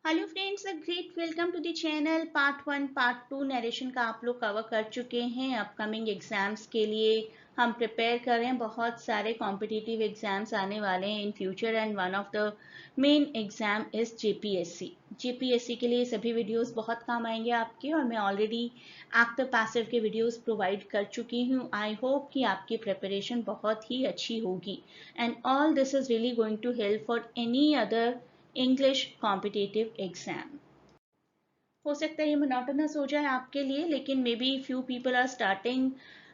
Hello friends, a great welcome to the channel. Part 1 part 2 narration का आप लोग cover कर चुके हैं। अपकमिंग एग्जाम्स के लिए हम प्रिपेयर कर रहे हैं। बहुत सारे कॉम्पिटिटिव एग्जाम्स आने वाले हैं in future and one of the main exam is JPSC. JPSC के लिए सभी वीडियोस बहुत काम आएंगे आपके, और मैं ऑलरेडी एक्टिव पैसिव के वीडियोस प्रोवाइड कर चुकी हूँ। आई होप कि आपकी प्रिपरेशन बहुत ही अच्छी होगी and all this is really going to help for any other English competitive exam. हो सकता है ये मोनोटोनस हो जाए आपके लिए, लेकिन maybe few people are starting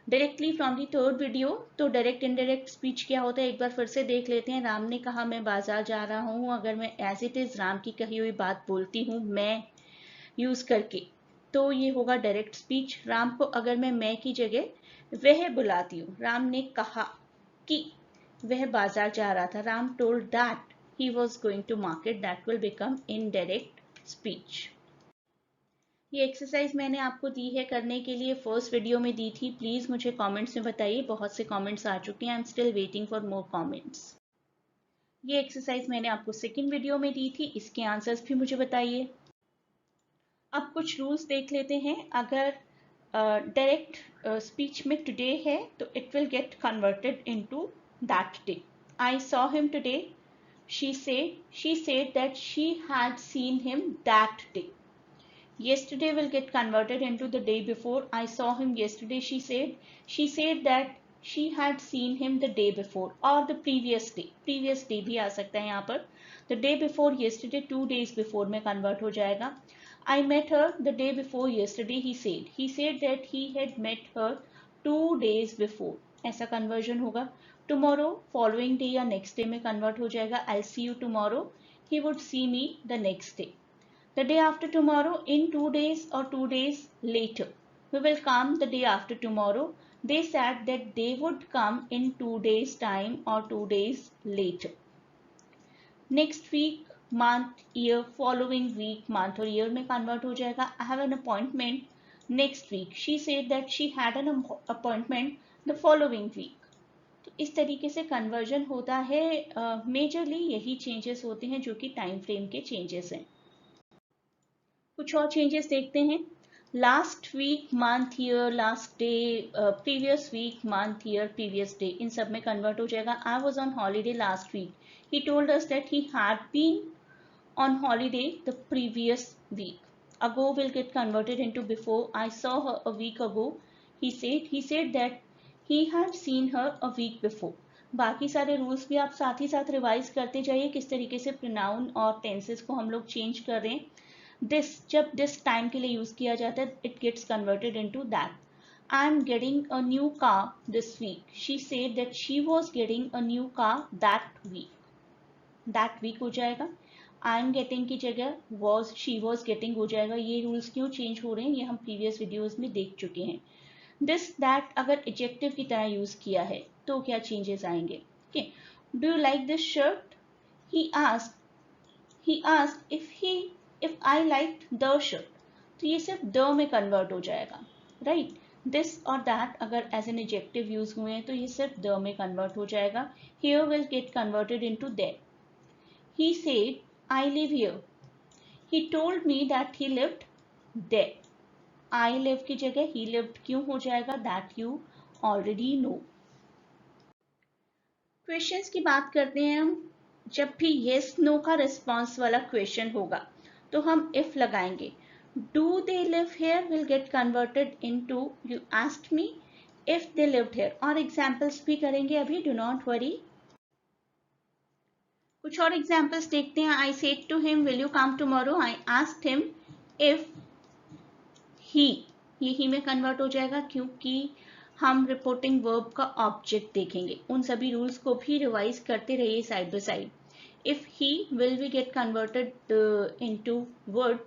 directly from the third video. तो डायरेक्ट इनडायरेक्ट स्पीच क्या होता है एक बार फिर से देख लेते हैं। राम ने कहा मैं बाजार जा रहा हूँ। अगर मैं एज इट इज राम की कही हुई बात बोलती हूँ मैं यूज करके, तो ये होगा डायरेक्ट स्पीच। राम को अगर मैं की जगह वह बुलाती हूँ, राम ने कहा कि वह बाजार जा रहा था, Ram told that he was going to market, that will become indirect speech। ये एक्सरसाइज मैंने आपको दी है करने के लिए, फर्स्ट वीडियो में दी थी। प्लीज मुझे कमेंट्स में बताइए, बहुत से कमेंट्स आ चुके हैं। I am still waiting for more comments. ये एक्सरसाइज मैंने आपको सेकंड वीडियो में दी थी, इसके आंसर्स भी मुझे बताइए। अब कुछ रूल्स देख लेते हैं। अगर डायरेक्ट स्पीच में टुडे है तो it will get converted into that day. I saw him today, she said that she had seen him that day. Yesterday will get converted into the day before. I saw him yesterday, she said that she had seen him the day before, or the previous day। previous day भी आ सकता है यहाँ पर। the day before yesterday 2 days before में convert हो जाएगा। I met her the day before yesterday, he said that he had met her 2 days before, ऐसा conversion होगा। टुमारो फॉलोइंग डे या नेक्स्ट डे में कन्वर्ट हो जाएगा। I see you tomorrow, he would see me the next day. The day after tomorrow, in 2 days or 2 days later, we will come the day after tomorrow। they said that they would come in 2 days time or 2 days later। Next week, month, year, following week month और year में convert हो जाएगा। I have an appointment next week, she said that she had an appointment the following week. तो इस तरीके से conversion होता है। मेजरली यही चेंजेस होते हैं जो कि टाइम फ्रेम के चेंजेस हैं। कुछ और चेंजेस देखते हैं। Last week, month, year, last day, previous week, month, year, previous day, इन सब में कन्वर्ट हो जाएगा। I was on holiday last week, he told us that he had been on holiday the previous week। Ago will get converted into before। I saw her a week ago, he said that he had seen her a week before। बाकी सारे rules भी आप साथ ही साथ revise करते जाइए, किस तरीके से प्रोनाउन और टेंसेस को हम लोग चेंज कर रहे हैं। दिस, जब दिस टाइम के लिए यूज किया जाता है, it gets converted into that. I am getting a new car this week, she said that she was getting a new car that week। That week हो जाएगा। आई एम गेटिंग की जगह was, she was getting हो जाएगा। ये rules क्यों change हो रहे हैं ये हम प्रीवियस वीडियोस में देख चुके हैं। दिस दैट अगर एडजेक्टिव की तरह यूज किया है तो क्या चेंजेस आएंगे। Okay, do you like this shirt, he asked if I like the shirt, तो ये सिर्फ द में कन्वर्ट हो जाएगा, राइट। दिस और दैट अगर एज एन एडजेक्टिव यूज हुए हैं तो ये सिर्फ द में कन्वर्ट हो जाएगा। Here will get converted into that. He said, I live here। He told me that he lived there। I live की जगह he lived क्यों हो जाएगा, that you already know। Questions की बात करते हैं हम। जब भी yes no का रिस्पॉन्स वाला क्वेश्चन होगा तो हम if लगाएंगे। Do they live here will get converted into you asked me if they lived here। और एग्जाम्पल्स भी करेंगे अभी, do not worry। कुछ और एग्जाम्पल्स देखते हैं। I said to him will you come tomorrow, I asked him if he, ये he में कन्वर्ट हो जाएगा क्योंकि हम रिपोर्टिंग वर्ब का ऑब्जेक्ट देखेंगे। उन सभी रूल्स को भी रिवाइज करते रहिए side by side. If he will be get converted into word,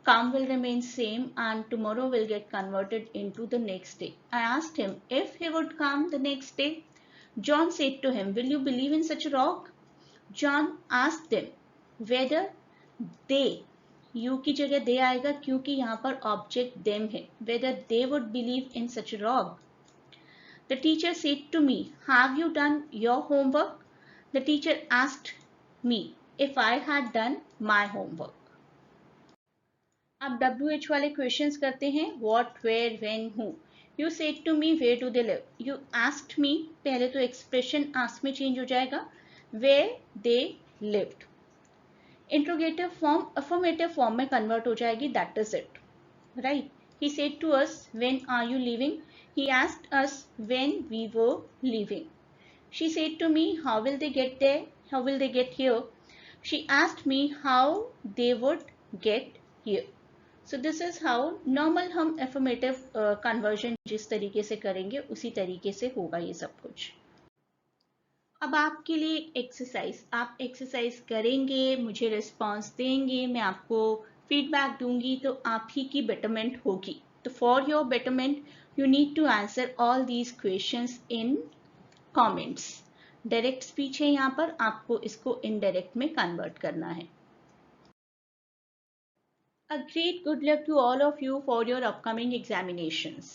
come will remain same and tomorrow will get converted into the next day। I asked him if he would come the next day। John said to him, will you believe in such a rock। John asked them whether they, you की जगह they आएगा क्योंकि यहाँ पर object them है, whether they would believe in such a rock। The teacher said to me, have you done your homework। The teacher asked me if I had done my homework। अब WH वाले questions करते हैं. What, where, when, who. You said to me, where do they live? You asked me, पहले तो expression ask में change हो जाएगा. Where they lived. Interrogative form affirmative form में कन्वर्ट हो जाएगी. That is it. Right? He said to us, when are you leaving? He asked us when we were leaving. She said to me, how will they get there? How will they get here? She asked me how they would get here. So this is how normal हम affirmative conversion जिस तरीके से करेंगे उसी तरीके से होगा ये सब कुछ. अब आपके लिए एक्सरसाइज, आप एक्सरसाइज करेंगे, मुझे रिस्पॉन्स देंगे, मैं आपको फीडबैक दूंगी, तो आप ही की बेटरमेंट होगी. तो for your betterment you need to answer all these questions in comments. Direct speech है यहाँ पर, आपको इसको इनडायरेक्ट में कन्वर्ट करना है. A great good luck to all of you for your upcoming examinations.